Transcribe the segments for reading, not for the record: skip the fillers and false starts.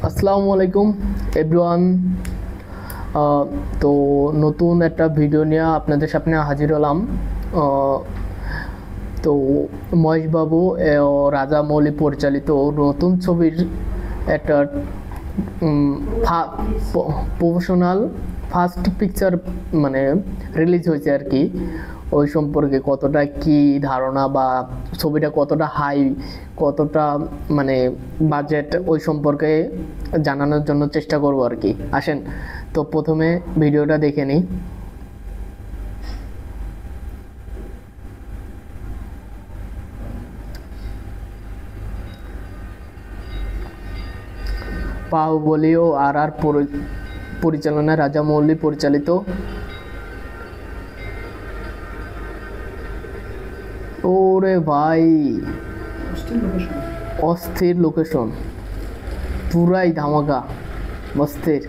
আসসালামু আলাইকুম এভরিওয়ান। তো নতুন একটা ভিডিও নিয়ে আপনাদের সামনে হাজির হলাম। তো মহেশবাবু রাজামৌলি পরিচালিত নতুন ছবির একটা প্রফেশনাল ফার্স্ট পিকচার মানে রিলিজ হয়েছে আর কি। ওই সম্পর্কে কতটা কি ধারণা বা ছবিটা কতটা হাই, কতটা মানে বাজেট, ওই সম্পর্কে জানানোর জন্য চেষ্টা করব আর কি। আসেন তো প্রথমে ভিডিওটা দেখে নিই। বাহুবলী ও আর পরিচালনায় রাজামৌলি পরিচালিত ওরে ভাই অস্থির লোকেশন, পুরাই ধামাকা, অস্থির,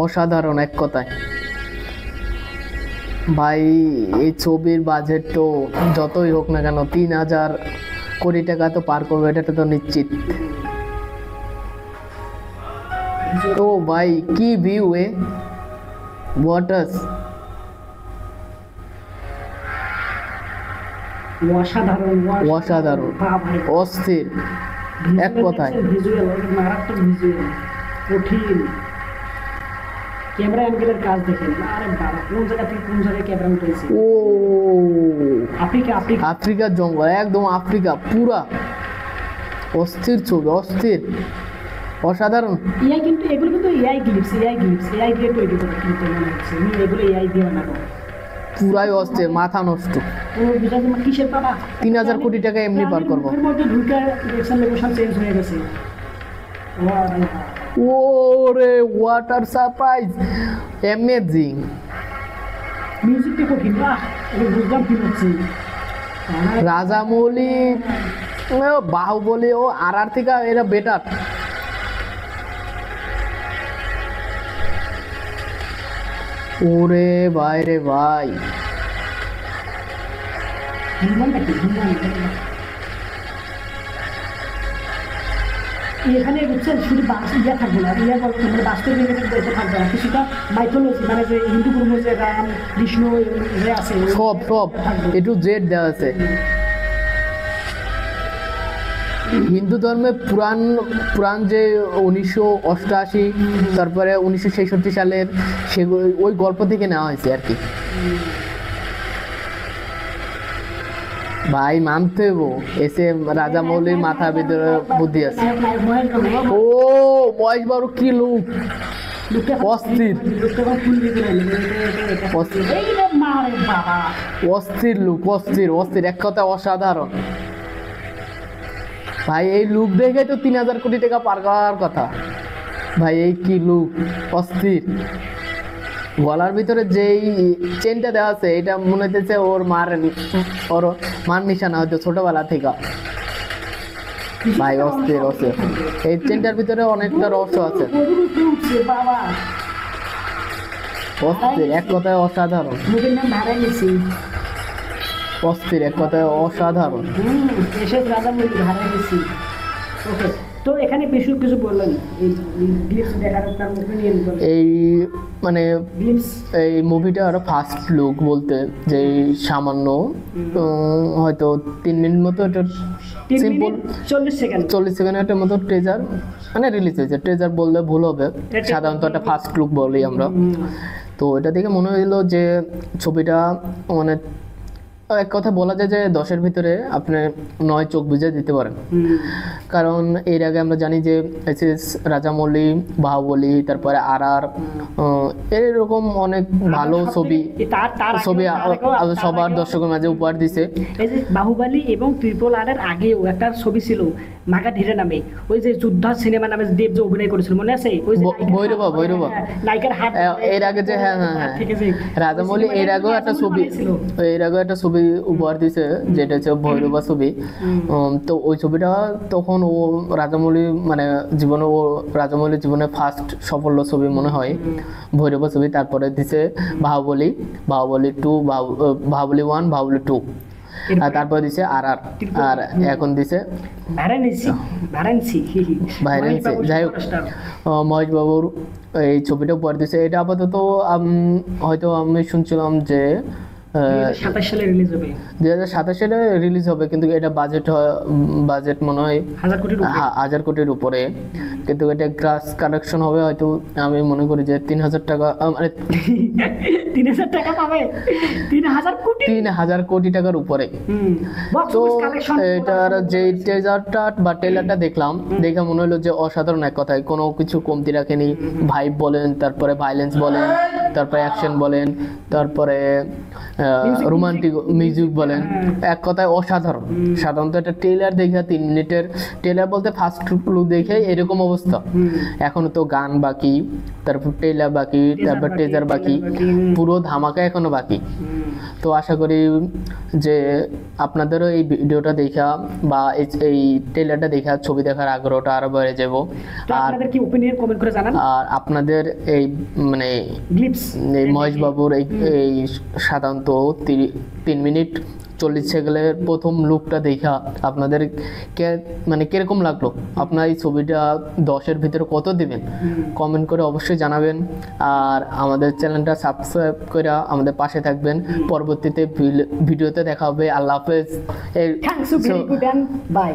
অসাধারণ এক কথায়। ভাই এই ছবির বাজেট তো যতই হোক না কেন ৩,০০০ কোটি টাকা তো পার করবে, এটা তো নিশ্চিত। তো ভাই কি ভিউ এ, ওয়াটার্স অসাধারণ অসাধারণ, অস্থির এক কথায়। ভিজুয়াল মারাত্মক ভিজুয়াল, কঠিন ক্যামেরা অ্যাঙ্গেলের কাজ দেখেন। আরে বাবা, কোন জায়গা থেকে কোন জায়গায় ক্যামেরা উঠেছে। ও আফ্রিকা আফ্রিকার জঙ্গল, একদম আফ্রিকা পুরা। অস্থির ছবি, অস্থির, অসাধারণ। এআই কিন্তু এগুলো কিন্তু এআই দিয়ে তৈরি করে কিন্তু মনে হচ্ছে এগুলো এআই দিয়ে বানাবো। পুরাই অস্থির, মাথা নষ্ট। পুরো বুঝাতে কিসের বাবা ৩,০০০ কোটি টাকা এমনি পার করবো। এর মধ্যে ঢুকে ডিরেকশন লোকেশন চেঞ্জ হয়ে গেছে। ওরে ওয়াটার সারপ্রাইজ, অ্যামেজিং। মিউজিকটা কঠিন না, এটা বুঝলাম কি হচ্ছে। রাজামৌলি, বাহুবলী ও আর থেকে এরা বেটার। ওরে ভাই রে ভাই, এখানে বুঝছেন শুধু ইয়া থাকবে না, ইয়া বলতে মানে বাস্তব রিলেটেড থাকবে না, কিছুটা মাইথোলজি মানে যে হিন্দু ধর্ম যে রাম বিষ্ণু যে আছে সব একটু জেড দেওয়া আছে। হিন্দু ধর্মে পুরাণ যে 1988 তারপরে 1966 সালের সেগুলো ওই গল্প থেকে নেওয়া হয়েছে আর কি। ভাই মানতে হইব, এসে রাজামৌলির মাথার ভিতরে বুদ্ধি আছে। ও মহেশ বাবু কি লুক, অস্থির অস্থির লুক, অস্থির এক কথা অসাধারণ। ভাই এই লুক দেখে তো ৩,০০০ কোটি টাকা পার করার কথা। ভাই এই কি লুক, অস্থির। গলার ভিতরে যেই চেনটা দেওয়া আছে এটা মনে হচ্ছে ওর মার নিশানা হয়তো ছোটবেলা থেকে। ভাই অস্থির। এই চেনটার ভিতরে অনেকটা রহস্য আছে। অস্থির এক কথায় অসাধারণ, অস্থির এক কথায় অসাধারণ। তো এখানে কিছু বললেন এই মানে এই মুভিটা আরো ফার্স্ট লুক বলতে যে সামান্য হয়তো 3 মিনিট মতো, এটা সিম্পল 40 সেকেন্ডের মতো ট্রেজার মানে রিলিজ হয়েছে। ট্রেজার বললে ভুল হবে, সাধারণত একটা ফার্স্ট লুক বলি আমরা। তো এটা দেখে মনে হইলো যে ছবিটা মানে এক কথা বলা যায় যে 10-এর ভিতরে আপনি 9 চোখ বুঝে দিতে পারেন। কারণ এর আগে আমরা জানি যে রাজামৌলি, বাহুবলী, তারপরে আর এরকম অনেক ভালো ছবি সবার দর্শকের মাঝে উপহার দিছে। এই যে বাহুবলী এবং RRR এর আগেও একটা ছবি ছিল মাগাধীরে নামে, ওই যে যোদ্ধা সিনেমা নামে দেব যে অভিনয় করেছিল মনে আছে? ওই যে ভৈরবা নায়িকার হাত এর আগে যে হ্যাঁ ঠিক আছে। রাজামৌলি এর আগেও একটা ছবি উপহার দিছে যেটা হচ্ছে ভৈরবা ছবি। তো ওই ছবিটা তখন ও রাজামৌলি মানে রাজামৌলির জীবনে ফার্স্ট সফল ছবি মনে হয় ভৈরবা ছবি। তারপরে দিছে বাহুবলী 2, বাহুবলী 1, বাহুবলী 2। আর তারপর দিছে আর আর আর এখন দিছে ভারেন্সি ভাইরেন্সি। যাই হোক মহেশ বাবুর এই ছবিটা উপহার দিছে। এটা আপাতত হয়তো আমি শুনছিলাম যে 2027 সালে রিলিজ হবে, 2027 সালে রিলিজ হবে, কিন্তু এটা বাজেট মনে হয় 1000 কোটির উপরে। কিন্তু এটা গ্রাস কালেকশন হবে হয়তো আমি মনে করি যে 3000 টাকা, মানে 3000 টাকা পাবে, 3000 কোটি টাকার উপরে। তো এটার যে ট্রেজারটা বা ট্রেলারটা দেখলাম, দেখে মনে হলো যে অসাধারণ, এক কথায় কোনো কিছু কমতি রাখেনি। ভাইব বলেন, তারপরে ভাইলেন্স বলেন, তারপরে অ্যাকশন বলেন, তারপরে রোমান্টিক মিউজিক বলেন, এক কথায় অসাধারণ। সাধারণত একটা ট্রেলার দেখে 3 মিনিটের ট্রেলার বলতে ফার্স্ট লুক দেখে এরকম অবস্থা। এখনো তো গান বাকি, তারপর ট্রেলার বাকি, তারপর ট্রেজার বাকি, পুরো ধামাকা এখনো বাকি। তো আশা করি যে আপনাদেরও এই ভিডিওটা দেখা বা এই ট্রেলারটা দেখা ছবি দেখার আগ্রহটা আরো বেড়ে যাব। আর আপনাদের কি ওপিনিয়ন কমেন্ট করে জানান। আর আপনাদের এই মানে গ্লিপস এই মহেশ বাবুর এই সাধারণত 3 মিনিট 40 সেকেন্ডের প্রথম লুকটা দেখা আপনাদের মানে কিরকম লাগলো? আপনার এই ছবিটা 10-এর ভিতরে কত দিবেন? কমেন্ট করে অবশ্যই জানাবেন। আর আমাদের চ্যানেলটা সাবস্ক্রাইব করে আমাদের পাশে থাকবেন। পরবর্তীতে ভিডিওতে দেখা হবে। আল্লাহ হাফেজ। Thanks, very good and by.